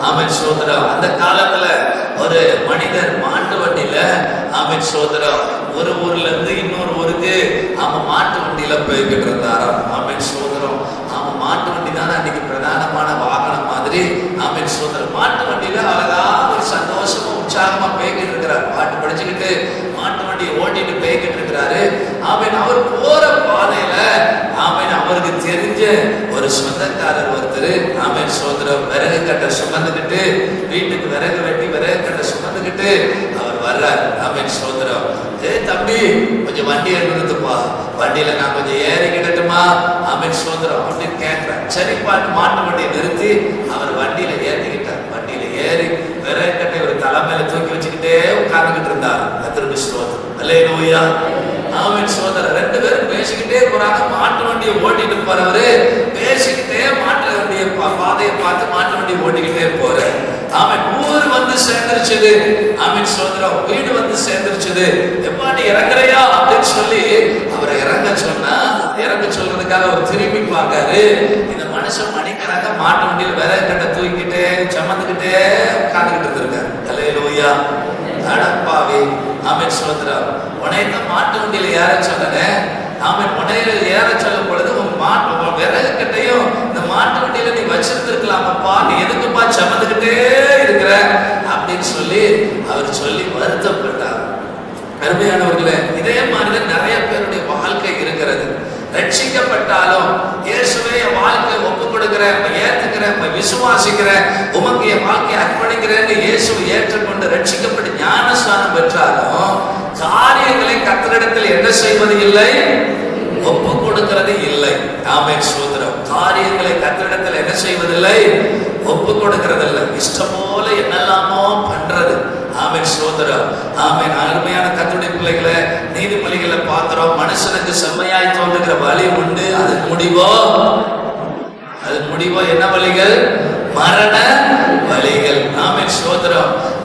ஆமென் சோதரம். அந்த காலத்துல ஒரு மனிதர் மாட்டு வண்டியில ஆமென் சோதரம் ஒரு ஊர்ல இருந்து இன்னொரு ஊருக்கு அவன் மாட்டு வண்டியில போய்கிட்டு இருந்தாராம். ஆமென் சோதரம். அவன் மாட்டு வண்டி தானே அன்னைக்கு பிரதானமான வாகனம் மாதிரி. ஆமென் சோதரம். மாட்டு வண்டியில அழகா ஒரு சந்தோஷமா உற்சாகமா போய்கிட்டு இருக்கிறார். பாட்டு படிச்சுக்கிட்டு மாட்டு வண்டியை ஓட்டிட்டு போய்கிட்டு இருக்கிறாரு. ஆமென். அவர் போற பாதையில ஆமென் அவருக்கு தெரிஞ்ச ஒரு சொந்தக்காரர் ஒருத்தர் ஆமென் சோதரம் விறகு கட்டை சுமந்துக்கிட்டு வீட்டுக்கு விறகு வெட்டி விறகு கட்டை சுமந்துக்கிட்டு அவர் வர்றார். ஆமென் சோதரம். தம்பி கொஞ்சம் வண்டியை நிறுத்துப்பா, வண்டியில நான் கொஞ்சம் ஏறிக்கிடட்டுமா? ஆமென் சோதரம் அப்படின்னு கேட்கிறேன். சரி பாட்டு மாட்டு வண்டியை நிறுத்தி அவர் வண்டியில ஏற்றிக்கிட்டார். வண்டியில ஏறி விறகு கட்டை ஒரு தலைமையில தூக்கி வச்சுக்கிட்டே உட்கார்ந்துகிட்டு இருந்தார். கர்த்தருக்கு ஸ்தோத்திரம். அல்லேலூயா. ஆமென் சோதரர். ரெண்டு பேரும் பேசிக்கிட்டே போறாங்க. மாட்டு வண்டியை ஓட்டிட்டு போறவரு பேசிக்கிட்டே மாட்டு வண்டியை பாதையை பார்த்து மாட்டு வண்டியை ஓட்டிக்கிட்டே போற. ஆமென். ஊர் வந்து சேர்ந்துருச்சுது. ஆமென் சோதரம். வீடு வந்து சேர்ந்துருச்சுது. எப்பா நீ இறங்குறையா அப்படின்னு சொல்லி அவரை இறங்க சொன்னா, இறங்க சொல்றதுக்காக அவர் திரும்பி பார்க்காரு. இந்த மனுஷன் மணிக்கணக்க மாட்டு வண்டியில விறகு கட்டை தூக்கிக்கிட்டே சமந்துக்கிட்டே உட்கார்ந்துகிட்டு இருக்காரு. அல்லேலூயா. அடப்பாவே. ஆமென் சோதரம். உனையத்தான் மாட்டு வண்டியில ஏற சொன்னேன். ஆமென். உனையில ஏற சொல்லும் பொழுது உன் மாட்டு விறகு கட்டையும் இந்த மாட்டு வண்டியில நீ வச்சிருந்திருக்கலாமப்பா, நீ எதுக்குப்பா சமந்துக்கிட்டே இருக்கிற அப்படின்னு சொல்லி அவர் சொல்லி வருத்தப்பட்டார். அருமையானவர்களே, இதே மாதிரி நிறைய பேருடைய வாழ்க்கை இருக்கிறது. ரட்சிக்கப்பட்டாலும் இயேசுவே என் வாழ்க்கையை ஒப்பு கொடுக்கிறேன், ஏற்றுக்கிறேன், விசுவாசிக்கிறேன், உமக்கு என் வாழ்க்கையை அர்ப்பணிக்கிறேன்னு இயேசுவை ஏற்றுக்கொண்டு ரட்சிக்கப்பட்டு ஞானஸ்நானம் பெற்றாலும் காரியங்களை கர்த்தரிடத்தில் என்ன செய்வது இல்லை, ஒப்பு கொடுக்கிறது இல்லை. ஆமென் சோதரம். காரியங்களை கர்த்தரிடத்தில் என்ன செய்வதில்லை, ஒப்பு கொடுக்கிறது இல்லை. இஷ்டம் போல என்னெல்லாமோ பண்றது. ஆமென் சோதரம். ஆமென். அருமையான கர்த்தருடைய பிள்ளைகளை நீதிமொழிகளை பார்க்கிறோம். மனுஷனுக்கு செம்மையாய் தோன்றுகிற வழி உண்டு, அதன் முடிவோ என்ன வழிகள்? மரண வழிகள். ஆமென் சோதரம்.